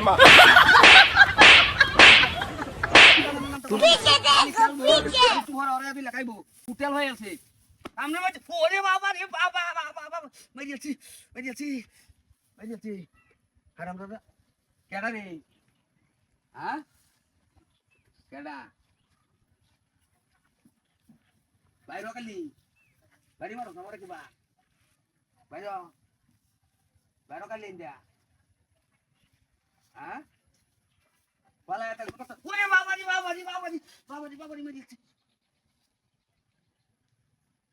আম্মা পিকে দেখো পিকে তোমার ওরে দিলে খাইবো হোটেল হয়ে আছে আমরা মাঝে ওরে বাবা রে বাবা বাবা মেরিয়েছি মেরিয়েছি মেরিয়েছি হারাম দাদা কেডা রে হ্যাঁ কেডা বাইরে কালি বাড়ি মারো আমারে কিবা বাইরে বাইরে কালি ইন্ডিয়া হ্যাঁ বলা এটা কথা ওরে বাবা রে বাবা রে বাবা রে বাবা রে বাবা রে মেরিয়েছি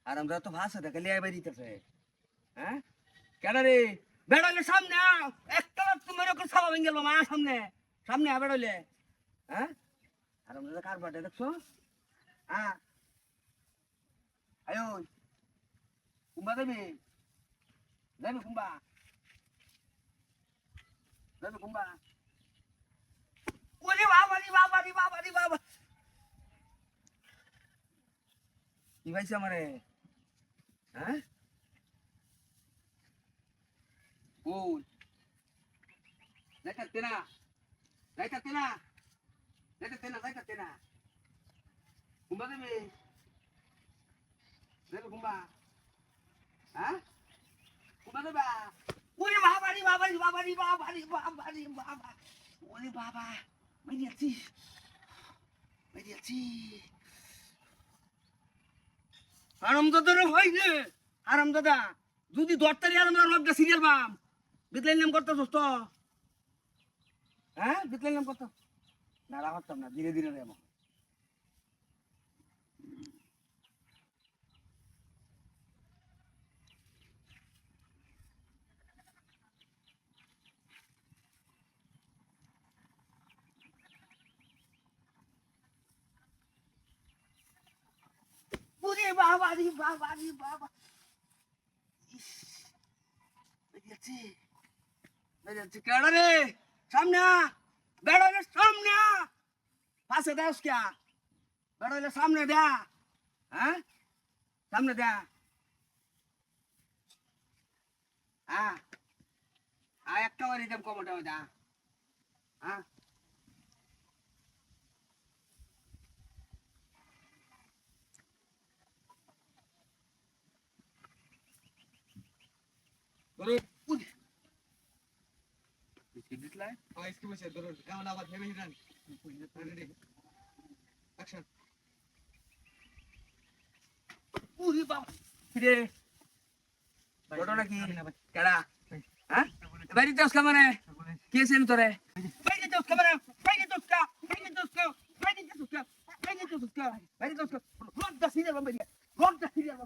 আর আমরা তো ভাষা দেখে লিয়ে বেরিয়েছে হ্যাঁ কেন রে বেড়ালে সামনে একটা তুমি এরকম সাবা ভেঙে গেল মা সামনে সামনে বেড়ালে হ্যাঁ আর আমরা কার বাটে দেখছো হ্যাঁ আয়ো কুম্বা দেবে দেবে কুম্বা দেবে কুম্বা ওরে বাবা রে বাবা রে বাবা রে বাবা কি ভাইছে আমারে হ্যাঁ ওই যাইতাতে না যাইতাতে না যাইতাতে না যাইতাতে না কুম্বা দেবে দেবে কুম্বা হ্যাঁ কুম্বা দেবা ওরে বাবা রে বাবা রে বাবা রে বাবা রে বাবা রে বাবা ওরে বাবা মেরিয়াছি মেরিয়াছি আরাম দাদা রে ভাই রে আরাম দাদা যদি দরতারি আর আমরা লবটা সিরিয়াল বাম বিতলাই নাম করতে দোস্ত হ্যাঁ বিতলাই নাম করতে না রাখতাম না ধীরে ধীরে রে আমার ওরে বাবা রে বাবা রে বাবা বেরিয়েছি বেরিয়েছি কেডা রে সামনে বেড়ালে সামনে পাশে দেশ কে বেড়ালে সামনে দে হ্যাঁ সামনে দে হ্যাঁ একটা বাড়ি দেব কমটা দা হ্যাঁ ধরো বিস্কিট দিতলাই इसकी वजह से दरो केमन आवाज है नहीं रानी रेडी एक्शन ওরে বাবা রে ঘটনা কি কেডা হ্যাঁ বাড়িতে আসলা মানে কে সেন তোরে বাড়িতে আসলা মানে বাড়িতে আসলা বাড়িতে আসলা বাড়িতে আসলা বাড়িতে আসলা বাড়িতে আসলা রোড দা সিরিয়াল বাম রোড দা সিরিয়াল